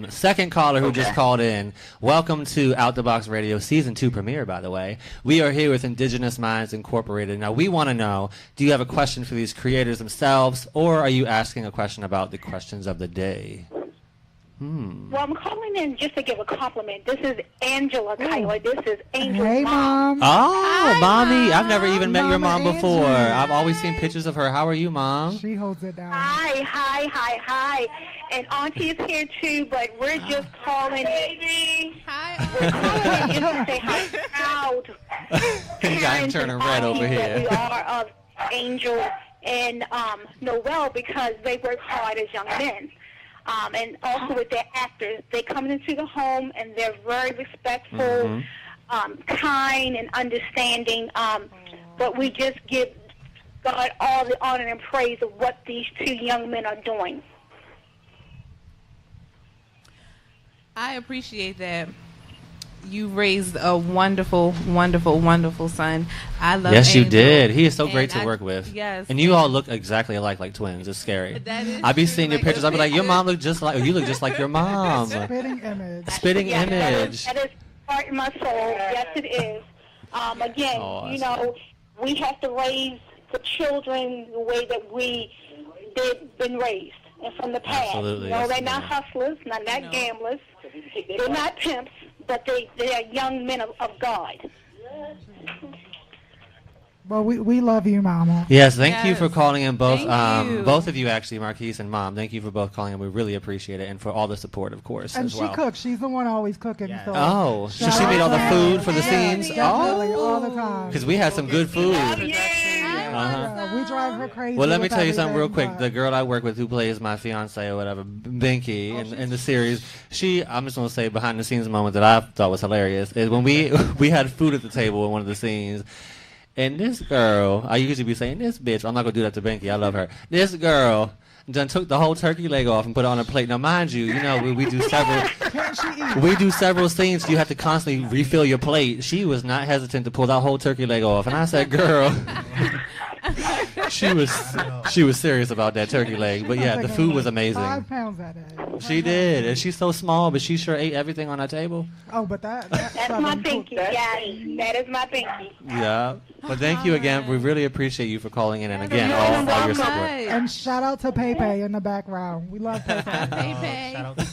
second caller who just called in. Welcome to Out the Box Radio Season 2 premiere, by the way. We are here with Indigenous Minds Incorporated. Now, we want to know, do you have a question for these creators themselves, or are you asking a question about the questions of the day? Well, I'm calling in just to give a compliment. This is Angela Tyler. This is Angel's Hey, Mom. Oh, Hi, Mommy. Mom. I've never even met your mom Mama before. Angela. I've always seen pictures of her. How are you, Mom? She holds it down. Hi. And Auntie is here, too, but we're just calling in. Hi, we're calling in just to say how proud You got him turning red over that here. we are of Angel and Noel, because they work hard as young men. And also with their actors, they come into the home and they're very respectful, kind and understanding. But we just give God all the honor and praise of what these two young men are doing. I appreciate that. You raised a wonderful, wonderful, wonderful son. I love. Yes, Angel. you did. He is so great to work with. Yes, and you all look exactly alike, like twins. It's scary. I be seeing your pictures. I be like, your mom look just like, or you look just like your mom. Spitting image. Spitting image. That is part of my soul. Yes, it is. Again, you know, we have to raise the children the way that they've been raised. And from the past. Absolutely. You know, they're not hustlers, not gamblers. They're not pimps, but they are young men of God. Well, we love you, Mama. Yes, thank you for calling in, both both of you actually, Marquise and Mom. Thank you for both calling in. We really appreciate it, and for all the support, of course. And as well. she cooks. She's the one always cooking. Yeah. So Oh, so she made all the food for the scenes. All the time. Because we had some good food. We drive her crazy. Well, let me tell you something real quick. The girl I work with who plays my fiance or whatever, Binky, in the series, I'm just going to say behind the scenes moment that I thought was hilarious is when we had food at the table in one of the scenes. And this girl, I usually be saying, this bitch, I'm not going to do that to Binky. I love her. This girl done took the whole turkey leg off and put it on a plate. Now, mind you, we do several scenes. So you have to constantly refill your plate. She was not hesitant to pull that whole turkey leg off. And I said, girl... She was serious about that turkey leg, but yeah, the food was amazing. 5 pounds that day. She did, and she's so small, but she sure ate everything on that table. Oh, but that's my pinky, guys. That is my pinky. Yeah, but thank you again. We really appreciate you for calling in, and again, all your support. And shout out to Pepe in the background. We love Pepe.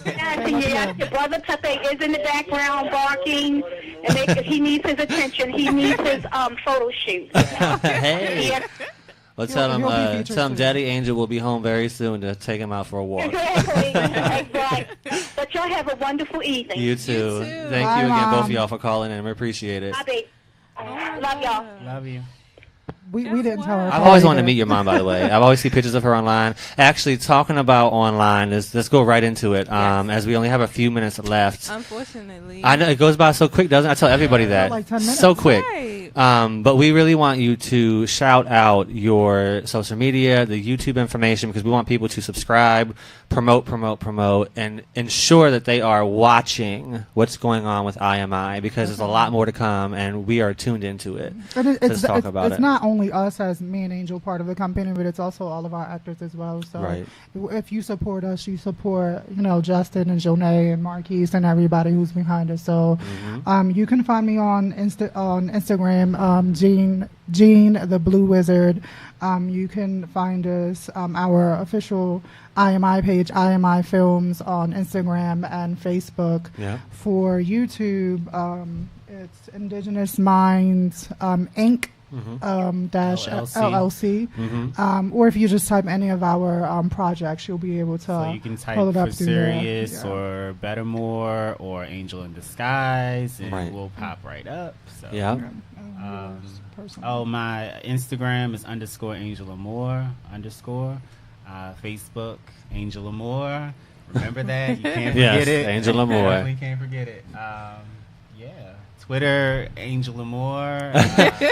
Yes, your brother Pepe is in the background barking, and he needs his attention. He needs his photo shoot. Hey. Well, tell him Daddy Angel will be home very soon to take him out for a walk. Exactly. But y'all have a wonderful evening. You too. Thank you again, both of y'all, for calling in. We appreciate it. Love y'all. Love you. We didn't tell her. I've always wanted to meet your mom, by the way. I've always seen pictures of her online. Actually, talking about online, let's go right into it, as we only have a few minutes left. Unfortunately. I know it goes by so quick, doesn't it? I tell everybody that. Like 10 minutes. So quick. Right. But we really want you to shout out your social media, the YouTube information, because we want people to subscribe, promote, and ensure that they are watching what's going on with IMI, because there's a lot more to come, and we are tuned into it. Let's talk about it. It's not only us as me and Angel part of the company, but it's also all of our actors as well. So if you support us, you support, Justin and Jonay and Marquise and everybody who's behind us. So you can find me on Instagram, Gene the Blue Wizard. You can find us, our official IMI page, IMI Films, on Instagram and Facebook. Yeah. For YouTube, it's Indigenous Minds Inc. Dash LLC. Or if you just type any of our projects, you'll be able to so you can type pull it up For Serious or Bettermore or Angel in Disguise, and it will pop right up. So. Yeah. My Instagram is _AngelAmore _ Facebook Angel Amore. Remember that? You can't forget it. Angel Amore. You can't forget it. Twitter, Angel Amore.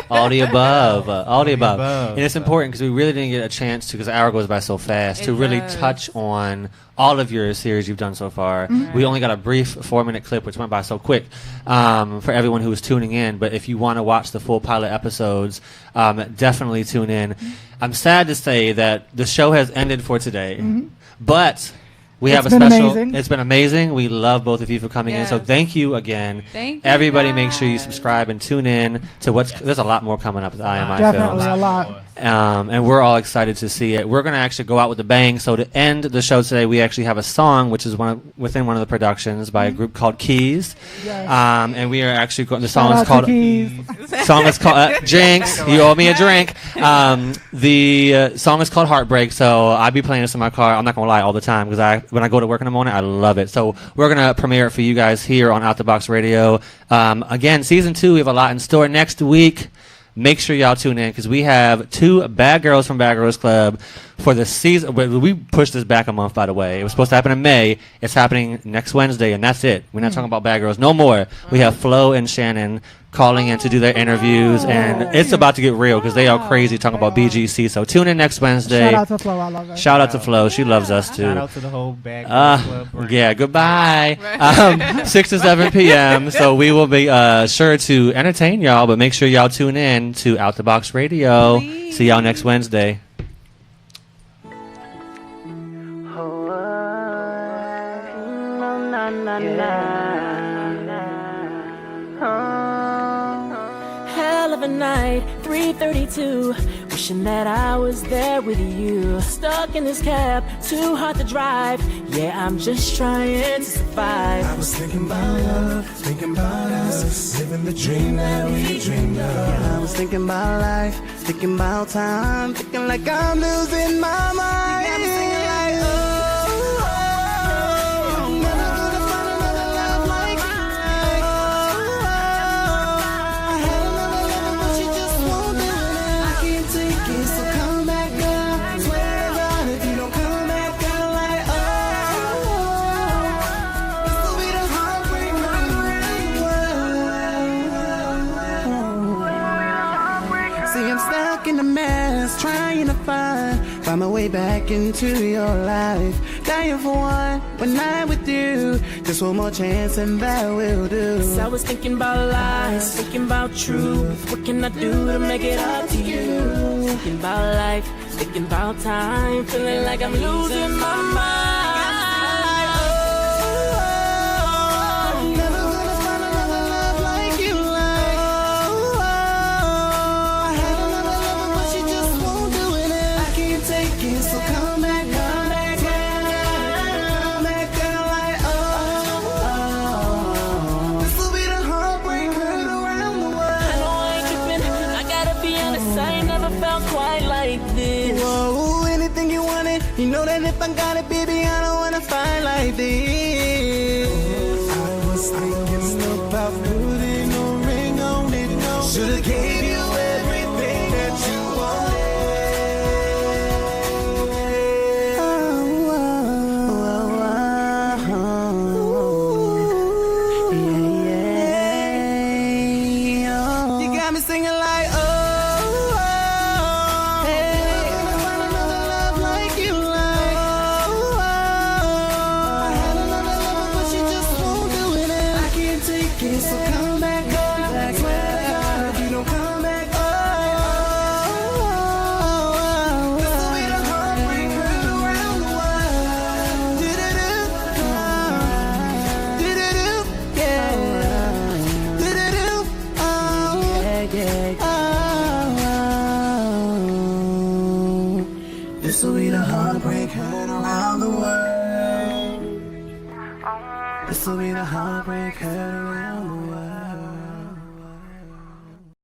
All the above. And it's important because we really didn't get a chance to, because the hour goes by so fast, to really touch on all of your series you've done so far. We only got a brief 4-minute clip, which went by so quick, for everyone who was tuning in. But if you want to watch the full pilot episodes, definitely tune in. I'm sad to say that the show has ended for today, but... We have a special. Amazing. It's been amazing. We love both of you for coming in. So thank you again. Thank you. Everybody, make sure you subscribe and tune in to there's a lot more coming up with IMI Definitely Films. a lot. And we're all excited to see it. We're going to actually go out with a bang. So to end the show today, we actually have a song, which is within one of the productions by a group called Keys. Yes. And we are actually the song is called Jinx. You owe me a drink. The song is called Heartbreak. So I'll be playing this in my car. I'm not going to lie all the time, because when I go to work in the morning, I love it. So we're going to premiere it for you guys here on Out the Box Radio. Again, season 2, we have a lot in store next week. Make sure y'all tune in, because we have 2 bad girls from Bad Girls Club for the season. We pushed this back a month, by the way. It was supposed to happen in May. It's happening next Wednesday, and that's it. We're not talking about Bad Girls no more. We have Flo and Shannon calling in to do their interviews, and it's about to get real because they are crazy talking about BGC. So tune in next Wednesday. Shout out to Flo, I love her. Shout out to Flo, she loves us too. Shout out to the whole bag. Yeah, goodbye. 6 to 7 p.m. So we will be sure to entertain y'all, but make sure y'all tune in to Out the Box Radio. Please. See y'all next Wednesday. Hell of a night, 3:32. Wishing that I was there with you. Stuck in this cab, too hard to drive. Yeah, I'm just trying to survive. I was thinking about love, thinking about us, living the dream that we dreamed of. Yeah, I was thinking about life, thinking about time, thinking like I'm losing my mind. You got me singing like, oh. In a mess, trying to find my way back into your life. Dying for one night with you. Just one more chance and that will do. 'Cause I was thinking about lies, thinking about truth. What can I do to make it up to you? Thinking about life, thinking about time. Feeling like I'm losing my mind. You know that if I got it, baby, I don't wanna fight like this. I was thinking about putting a ring on it. No, should've gave you everything that you wanted. You got me singing like.